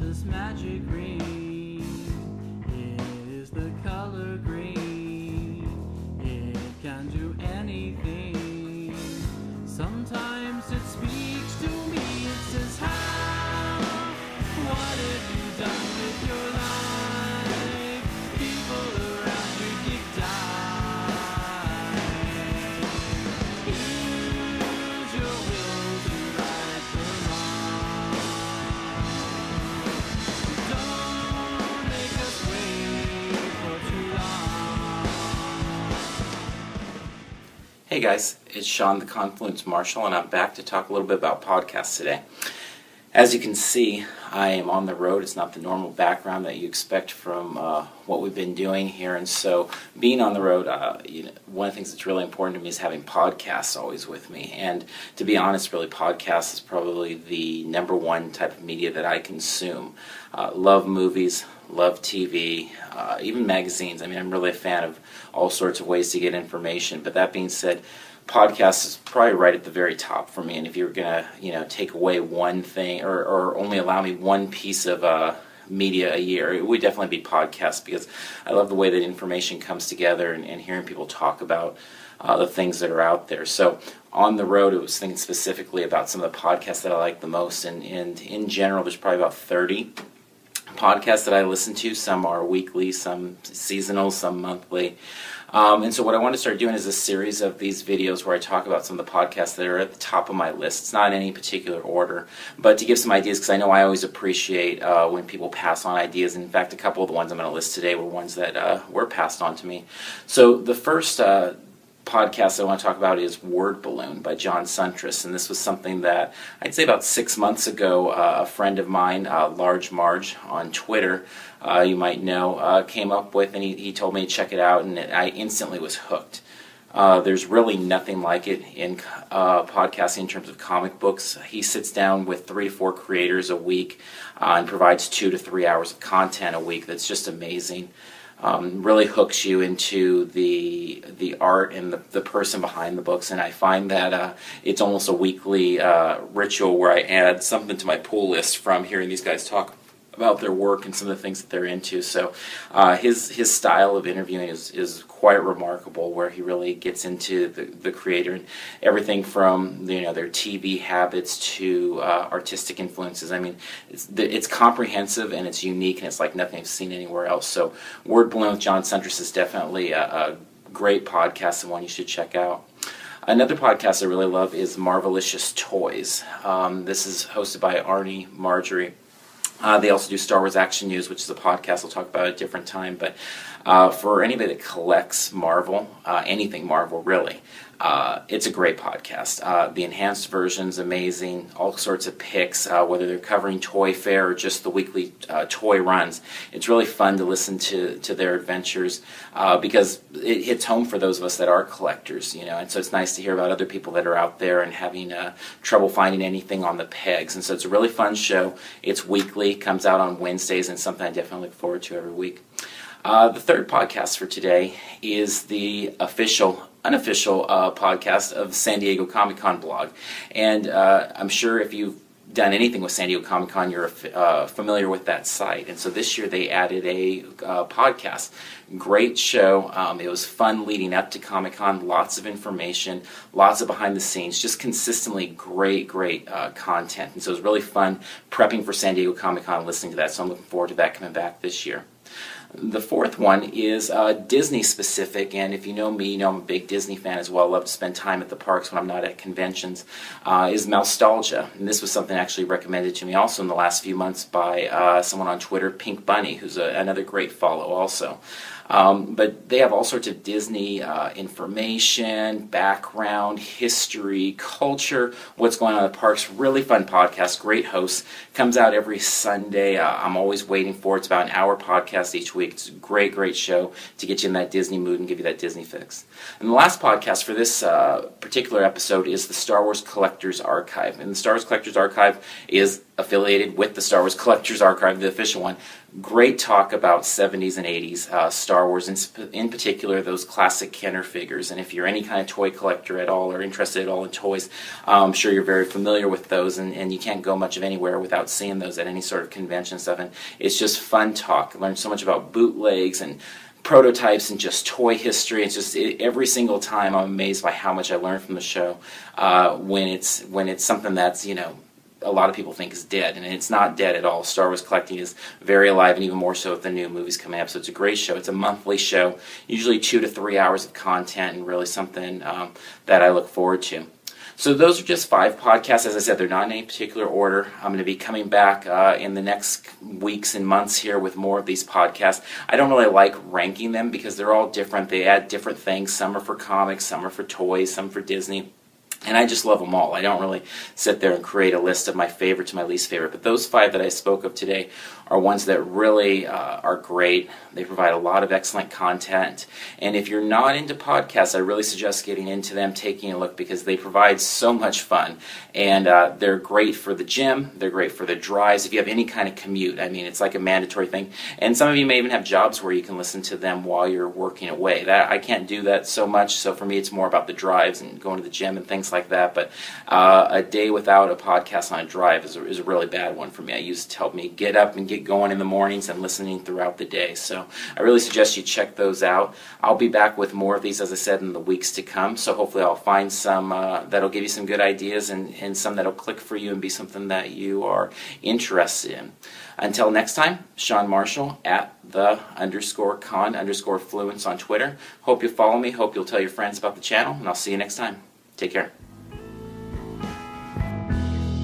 this magic green. It is the color green. It can do anything. Sometimes it speaks to me. It says, how? What have you done with your life? People around you keep dying. Use your will to right the wrong. Don't make us wait for too long. Hey guys, it's Sean the Confluence Marshal, and I'm back to talk a little bit about podcasts today. As you can see, I am on the road. It's not the normal background that you expect from what we've been doing here, and so being on the road, one of the things that's really important to me is having podcasts always with me. And to be honest, really, podcasts is probably the number one type of media that I consume. Love movies, love TV, even magazines. I mean, I'm really a fan of all sorts of ways to get information. But that being said, podcast is probably right at the very top for me. And if you were going to, take away one thing or only allow me one piece of media a year, it would definitely be podcasts, because I love the way that information comes together and hearing people talk about the things that are out there. So on the road, I was thinking specifically about some of the podcasts that I like the most. And in general, there's probably about 30 podcasts that I listen to. Some are weekly, some seasonal, some monthly. And so what I want to start doing is a series of these videos where I talk about some of the podcasts that are at the top of my list. It's not in any particular order, but to give some ideas, because I know I always appreciate when people pass on ideas. In fact, a couple of the ones I'm going to list today were ones that were passed on to me. So the first podcast I want to talk about is Word Balloon by John Suntress, and this was something that I'd say about 6 months ago, a friend of mine, Large Marge on Twitter, you might know, came up with, and he told me to check it out, and I instantly was hooked. There's really nothing like it in podcasting in terms of comic books. He sits down with 3 to 4 creators a week and provides 2 to 3 hours of content a week. That's just amazing. Really hooks you into the art and the person behind the books, and I find that it's almost a weekly ritual where I add something to my pull list from hearing these guys talk about their work and some of the things that they're into. So his style of interviewing is quite remarkable, where he really gets into the creator and everything from their TV habits to artistic influences. I mean, it's comprehensive and it's unique, and it's like nothing I've seen anywhere else. So Word Balloon with John Suntress is definitely a great podcast and one you should check out. Another podcast I really love is Marvelicious Toys. This is hosted by Arnie Marjorie. They also do Star Wars Action News, which is a podcast I'll talk about at a different time. But for anybody that collects Marvel, anything Marvel really, it's a great podcast. The enhanced version's amazing, all sorts of picks, whether they're covering Toy Fair or just the weekly toy runs. It's really fun to listen to their adventures because it hits home for those of us that are collectors, and so it's nice to hear about other people that are out there and having trouble finding anything on the pegs. And so it's a really fun show. It's weekly, comes out on Wednesdays, and something I definitely look forward to every week. The third podcast for today is the unofficial podcast of San Diego Comic-Con blog. And I'm sure if you've done anything with San Diego Comic-Con, you're familiar with that site. And so this year they added a podcast. Great show. It was fun leading up to Comic-Con. Lots of information, lots of behind the scenes, just consistently great content. And so it was really fun prepping for San Diego Comic-Con, listening to that. So I'm looking forward to that coming back this year. The fourth one is Disney specific, and if you know me, you know I'm a big Disney fan as well. I love to spend time at the parks when I'm not at conventions. Is Nostalgia, and this was something actually recommended to me also in the last few months by someone on Twitter, Pink Bunny, who's another great follow also. But they have all sorts of Disney information, background, history, culture, what's going on in the parks. Really fun podcast, great hosts. Comes out every Sunday. I'm always waiting for it. It's about an hour podcast each week. It's a great show to get you in that Disney mood and give you that Disney fix. And the last podcast for this particular episode is the Star Wars Collector's Archive. And the Star Wars Collector's Archive is affiliated with the Star Wars Collectors Archive, the official one. Great talk about 70s and 80s Star Wars, in particular those classic Kenner figures. And if you're any kind of toy collector at all or interested at all in toys, I'm sure you're very familiar with those, and you can't go much of anywhere without seeing those at any sort of convention and stuff. And it's just fun talk. I learned so much about bootlegs and prototypes and just toy history. It's just every single time I'm amazed by how much I learn from the show when it's something that's, you know, a lot of people think is dead, and it's not dead at all. Star Wars collecting is very alive, and even more so with the new movies coming up. So it's a great show. It's a monthly show, usually 2 to 3 hours of content, and really something that I look forward to. So those are just 5 podcasts. As I said, they're not in any particular order. I'm going to be coming back in the next weeks and months here with more of these podcasts. I don't really like ranking them because they're all different. They add different things. Some are for comics, some are for toys, some for Disney. And I just love them all. I don't really sit there and create a list of my favorite to my least favorite. But those 5 that I spoke of today are ones that really are great. They provide a lot of excellent content. And if you're not into podcasts, I really suggest getting into them, taking a look, because they provide so much fun. And they're great for the gym. They're great for the drives. If you have any kind of commute, I mean, it's like a mandatory thing. And some of you may even have jobs where you can listen to them while you're working away. I can't do that so much. So for me, it's more about the drives and going to the gym and things like that. But a day without a podcast on a drive is a really bad one for me. I use it to help me get up and get going in the mornings and listening throughout the day. So I really suggest you check those out. I'll be back with more of these, as I said, in the weeks to come. So hopefully I'll find some that'll give you some good ideas, and some that'll click for you and be something that you are interested in. Until next time, Sean Marshall at _con_fluence on Twitter. Hope you'll follow me. Hope you'll tell your friends about the channel, and I'll see you next time. Take care.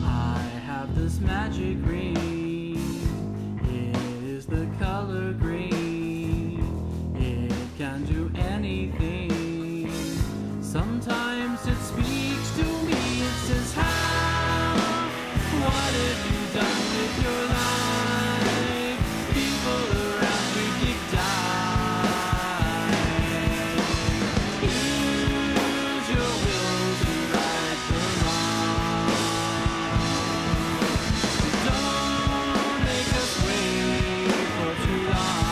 I have this magic ring. It is the color green. It can do anything. Sometimes it speaks to me. It says, how? What have you done with your life? People around you keep dying. Use your will to right the wrong. Don't make us wait for too long.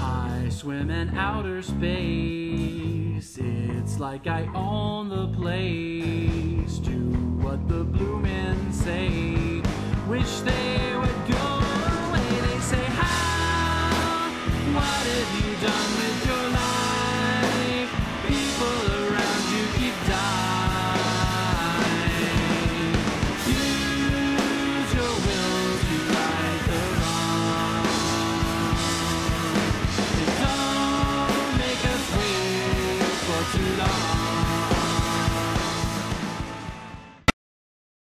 I swim in outer space. It's like I own the place. Do what the blue men say. Wish they would go away. They say, how? What have you done with your life? People around you keep dying. Use your will to right the wrong. Don't make us wait for too long.